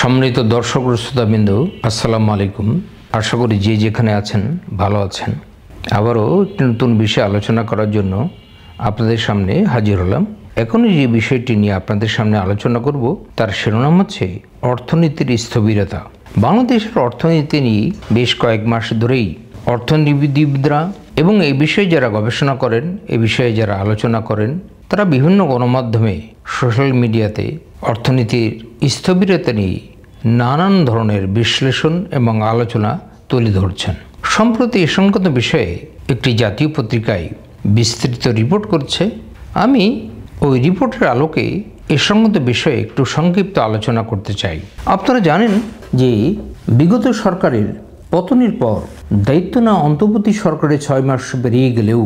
সম্মানিত দর্শক শ্রোতাবৃন্দ, আসসালামু আলাইকুম। আশা করি যে যেখানে আছেন ভালো আছেন। আবারও একটি নতুন বিষয়ে আলোচনা করার জন্য আপনাদের সামনে হাজির হলাম। এখনই যে বিষয়টি নিয়ে আপনাদের সামনে আলোচনা করব তার শিরোনাম হচ্ছে অর্থনীতির স্থবিরতা। বাংলাদেশের অর্থনীতি নিয়ে বেশ কয়েক মাস ধরেই অর্থনীতিবিদরা এবং এই বিষয়ে যারা গবেষণা করেন, এ বিষয়ে যারা আলোচনা করেন, তারা বিভিন্ন গণমাধ্যমে, সোশ্যাল মিডিয়াতে অর্থনীতির স্থবিরতা নিয়ে নানান ধরনের বিশ্লেষণ এবং আলোচনা তুলে ধরছেন। সম্প্রতি এ সংক্রান্ত বিষয়ে একটি জাতীয় পত্রিকায় বিস্তৃত রিপোর্ট করছে। আমি ওই রিপোর্টের আলোকে এ সংক্রান্ত বিষয়ে একটু সংক্ষিপ্ত আলোচনা করতে চাই। আপনারা জানেন যে বিগত সরকারের পতনের পর দায়িত্ব নেওয়া অন্তর্বর্তী সরকারের 6 মাস পেরিয়ে গেলেও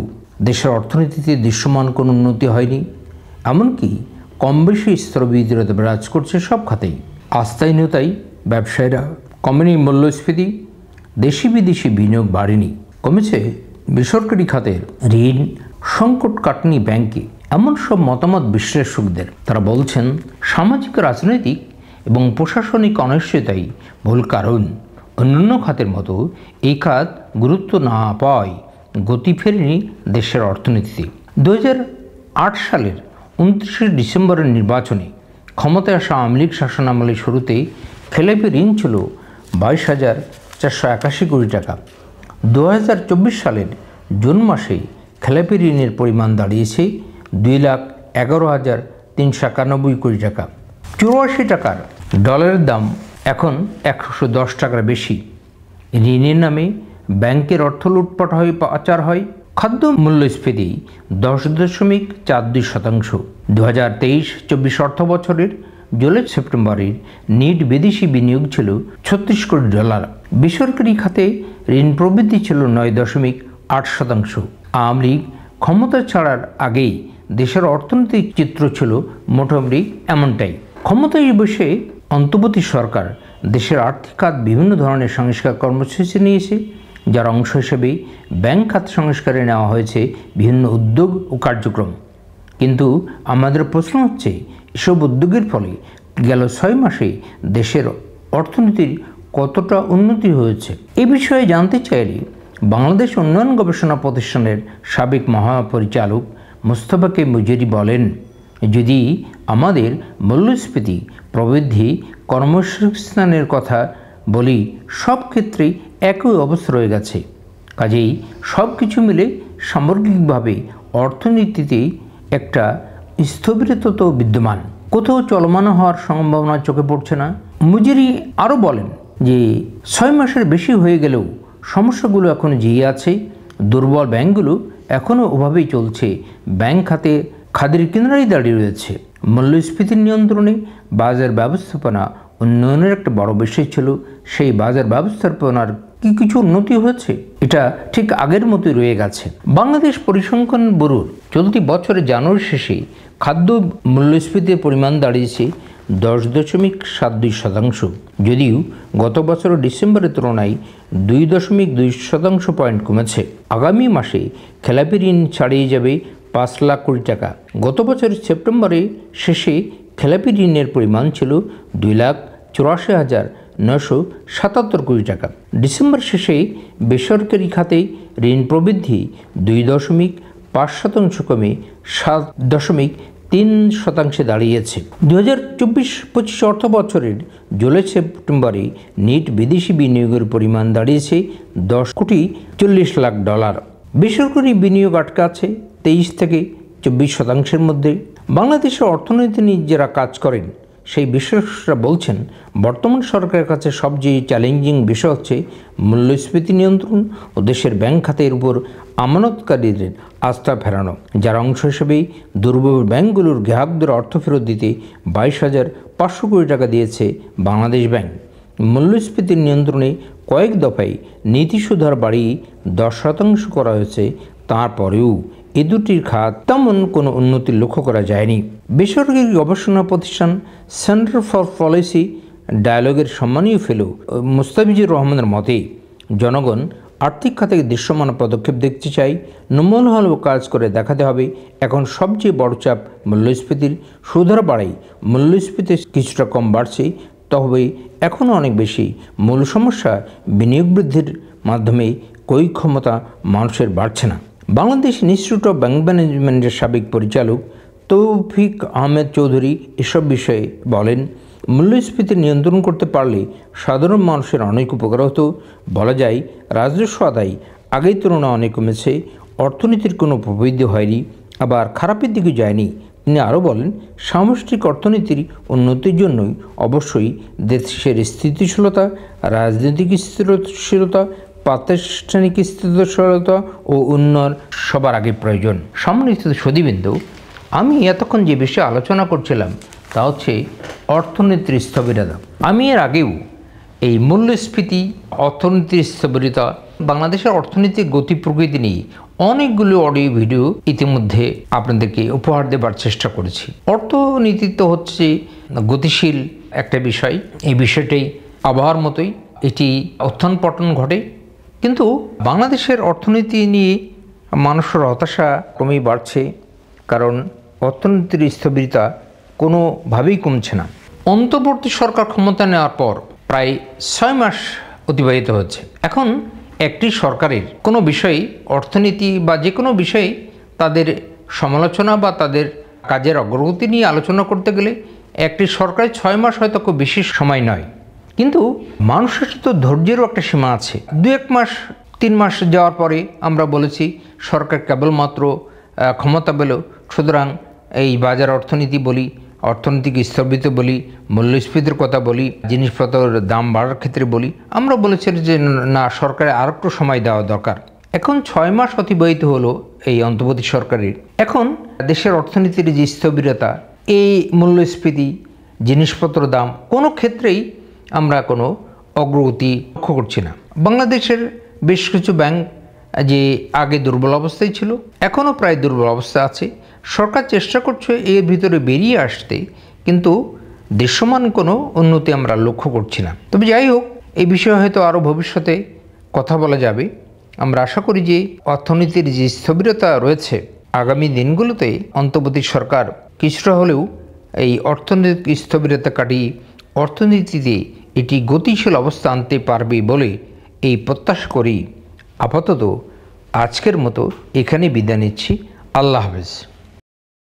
দেশের অর্থনীতিতে দৃশ্যমান কোনো উন্নতি হয়নি। এমনকি কম বেশি স্থবিরতা বিরাজ করছে সব খাতেই। আস্থাহীনতায় ব্যবসায়ীরা কমেনি মূল্যস্ফীতি, দেশি বিদেশি বিনিয়োগ বাড়েনি, কমেছে বেসরকারি খাতের ঋণ, সংকট কাটেনি ব্যাংকে, এমন সব মতামত বিশ্লেষকদের। তারা বলছেন সামাজিক, রাজনৈতিক এবং প্রশাসনিক অনিশ্চয়তাই মূল কারণ। অন্যান্য খাতের মতো এই খাত গুরুত্ব না পাওয়ায় গতি ফেরেনি দেশের অর্থনীতিতে। 2008 সালের 29 ডিসেম্বরের নির্বাচনে ক্ষমতায় আসা আওয়ামী লীগ শাসনামলের শুরুতে খেলাপি ঋণ ছিল 22,481 কোটি টাকা। 2024 সালের জুন মাসে খেলাপি ঋণের পরিমাণ দাঁড়িয়েছে 2,11,391 কোটি টাকা। 84 টাকার ডলারের দাম এখন 110 টাকার বেশি। ঋণের নামে ব্যাংকের অর্থ লুটপাট হয়, পাচার হয়। খাদ্য মূল্যস্ফীতি 10.42%। 2023-24 অর্থ বছরের জুলাই সেপ্টেম্বরের নেট বিদেশি বিনিয়োগ ছিল 36 কোটি ডলার। বেসরকারি খাতে ঋণ প্রবৃদ্ধি ছিল 9.8%। আওয়ামী লীগ ক্ষমতা ছাড়ার আগেই দেশের অর্থনৈতিক চিত্র ছিল মোটামুটি এমনটাই। ক্ষমতায় বসে অন্তর্বর্তী সরকার দেশের আর্থিক খাত বিভিন্ন ধরনের সংস্কার কর্মসূচি নিয়েছে, যার অংশ হিসেবে ব্যাংক খাত সংস্কারে নেওয়া হয়েছে বিভিন্ন উদ্যোগ ও কার্যক্রম। কিন্তু আমাদের প্রশ্ন হচ্ছে, এসব উদ্যোগের ফলে গেল 6 মাসে দেশের অর্থনীতির কতটা উন্নতি হয়েছে? এ বিষয়ে জানতে চাইলে বাংলাদেশ উন্নয়ন গবেষণা প্রতিষ্ঠানের সাবেক মহাপরিচালক মোস্তফা কে মুজেরি বলেন, যদি আমাদের মূল্যস্ফীতি, প্রবৃদ্ধি, কর্মসংস্থানের কথা বলি, সব ক্ষেত্রেই একই অবস্থা রয়ে গেছে। কাজেই সব কিছু মিলে সামগ্রিকভাবে অর্থনীতিতে একটা স্থবিরতা তো বিদ্যমান, কোথাও চলমান হওয়ার সম্ভাবনা চোখে পড়ছে না। মুজেরি আরও বলেন যে 6 মাসের বেশি হয়ে গেলেও সমস্যাগুলো এখনও জিয়ে আছে। দুর্বল ব্যাংকগুলো এখনও ওভাবেই চলছে। ব্যাংক খাতে খাদের কিনারাই দাঁড়িয়ে রয়েছে। মূল্যস্ফীতির নিয়ন্ত্রণে বাজার ব্যবস্থাপনা উন্নয়নের একটা বড় বিষয় ছিল। সেই বাজার ব্যবস্থাপনার কিছু উন্নতি হয়েছে? এটা ঠিক আগের মতোই রয়ে গেছে। বাংলাদেশ পরিসংখ্যান ব্যুরোর চলতি বছরের জানুয়ারি শেষে খাদ্য মূল্যস্ফীতির পরিমাণ দাঁড়িয়েছে 10.72%, যদিও গত বছরের ডিসেম্বরের তুলনায় 2.2% পয়েন্ট কমেছে। আগামী মাসে খেলাপি ঋণ ছাড়িয়ে যাবে 5 লাখ কোটি টাকা। গত বছরের সেপ্টেম্বরে শেষে খেলাপি ঋণের পরিমাণ ছিল 2,84,977 কোটি টাকা। ডিসেম্বর শেষে বেসরকারি খাতে ঋণ প্রবৃদ্ধি 2.5% কমে 7.3% দাঁড়িয়েছে। 2024-25 অর্থ বছরের জুলাই সেপ্টেম্বরে নেট বিদেশি বিনিয়োগের পরিমাণ দাঁড়িয়েছে 10,40 লাখ ডলার। বেসরকারি বিনিয়োগ আটকে আছে 23 থেকে 24% মধ্যে। বাংলাদেশের অর্থনীতি নিয়ে যারা কাজ করেন সেই বিশেষজ্ঞরা বলছেন, বর্তমান সরকারের কাছে সবচেয়ে চ্যালেঞ্জিং বিষয় হচ্ছে মূল্যস্ফীতি নিয়ন্ত্রণ ও দেশের ব্যাংক খাতের উপর আমানতকারীদের আস্থা ফেরানো, যার অংশ হিসেবে দুর্বল ব্যাংকগুলোর গ্রাহকদের অর্থ ফেরত দিতে 22,500 কোটি টাকা দিয়েছে বাংলাদেশ ব্যাংক। মূল্যস্ফীতির নিয়ন্ত্রণে কয়েক দফায় নীতি সুধার বাড়িয়ে 10% করা হয়েছে। তারপরেও এ দুটির খাত তেমন কোনো উন্নতি লক্ষ্য করা যায়নি। বেসরকারি গবেষণা প্রতিষ্ঠান সেন্টার ফর পলিসি ডায়ালগের সম্মানীয় ফেলো মুস্তাফিজুর রহমানের মতে, জনগণ আর্থিক খাতে দৃশ্যমান পদক্ষেপ দেখতে চাই। নমূনামূলক কাজ করে দেখাতে হবে। এখন সবচেয়ে বড় চাপ মূল্যস্ফীতির। সুদহার বাড়াই মূল্যস্ফীতি কিছুটা কম বাড়ছে, তবে এখনও অনেক বেশি। মূল সমস্যা বিনিয়োগ বৃদ্ধির মাধ্যমে ক্রয় ক্ষমতা মানুষের বাড়ছে না। বাংলাদেশ ইনস্টিটিউট অব ব্যাংক ম্যানেজমেন্টের সাবেক পরিচালক তৌফিক আহমেদ চৌধুরী এসব বিষয়ে বলেন, মূল্যস্ফীতি নিয়ন্ত্রণ করতে পারলে সাধারণ মানুষের অনেক উপকার হতো। বলা যায়, রাজস্ব আদায় আগের তুলনায় অনেক কমেছে, অর্থনীতির কোনো প্রবৃদ্ধি হয়নি, আবার খারাপের দিকে যায়নি। তিনি আরও বলেন, সামষ্টিক অর্থনীতির উন্নতির জন্যই অবশ্যই দেশের স্থিতিশীলতা, রাজনৈতিক স্থিতিশীলতা, প্রাতিষ্ঠানিক স্থিতিশীলতা ও উন্নয়ন সবার আগে প্রয়োজন। সম্মানিত সুধীবৃন্দ, আমি এতক্ষণ যে বিষয়ে আলোচনা করছিলাম তা হচ্ছে অর্থনীতির স্থবিরতা। আমি এর আগেও এই মূল্যস্ফীতি, অর্থনীতির স্থবিরতা, বাংলাদেশের অর্থনীতির গতি প্রকৃতি নিয়ে অনেকগুলো অডিও ভিডিও ইতিমধ্যে আপনাদেরকে উপহার দেবার চেষ্টা করেছি। অর্থনীতি তো হচ্ছে গতিশীল একটা বিষয়। এই বিষয়টাই আবহাওয়ার মতোই, এটি উত্থান পতন ঘটে। কিন্তু বাংলাদেশের অর্থনীতি নিয়ে মানুষের হতাশা ক্রমেই বাড়ছে, কারণ অর্থনীতির স্থবিরতা কোনোভাবেই কমছে না। অন্তর্বর্তী সরকার ক্ষমতা নেওয়ার পর প্রায় 6 মাস অতিবাহিত হচ্ছে। এখন একটি সরকারের কোনো বিষয়ে, অর্থনীতি বা যে কোনো বিষয়ে তাদের সমালোচনা বা তাদের কাজের অগ্রগতি নিয়ে আলোচনা করতে গেলে একটি সরকারের 6 মাস হয়তো খুব বেশি সময় নয়। কিন্তু মানুষের তো ধৈর্যেরও একটা সীমা আছে। 2-1 মাস 3 মাস যাওয়ার পরে আমরা বলেছি সরকার কেবলমাত্র ক্ষমতা পেল, সুতরাং এই বাজার অর্থনীতি বলি, অর্থনৈতিক স্থবিরত বলি, মূল্যস্ফীতির কথা বলি, জিনিসপত্রের দাম বাড়ার ক্ষেত্রে বলি, আমরা বলেছি যে না, সরকারের আর একটু সময় দেওয়া দরকার। এখন 6 মাস অতিবাহিত হলো এই অন্তর্বর্তী সরকারের। এখন দেশের অর্থনীতির যে স্থবিরতা, এই মূল্যস্ফীতি, জিনিসপত্র দাম, কোনো ক্ষেত্রেই আমরা কোনো অগ্রগতি লক্ষ্য করছি না। বাংলাদেশের বেশ কিছু ব্যাংক যে আগে দুর্বল অবস্থায় ছিল, এখনও প্রায় দুর্বল অবস্থা আছে। সরকার চেষ্টা করছে এর ভিতরে বেরিয়ে আসতে, কিন্তু দৃশ্যমান কোনো উন্নতি আমরা লক্ষ্য করছি না। তবে যাই হোক, এই বিষয়ে হয়তো আরও ভবিষ্যতে কথা বলা যাবে। আমরা আশা করি যে অর্থনীতির যে স্থবিরতা রয়েছে, আগামী দিনগুলোতে অন্তর্বর্তী সরকার কিছুটা হলেও এই অর্থনৈতিক স্থবিরতা কাটিয়ে অর্থনীতিতে এটি গতিশীল অবস্থা আনতে পারবে বলে এই প্রত্যাশা করি। আপাতত আজকের মতো এখানে বিদায় নিচ্ছি। আল্লাহ হাফেজ।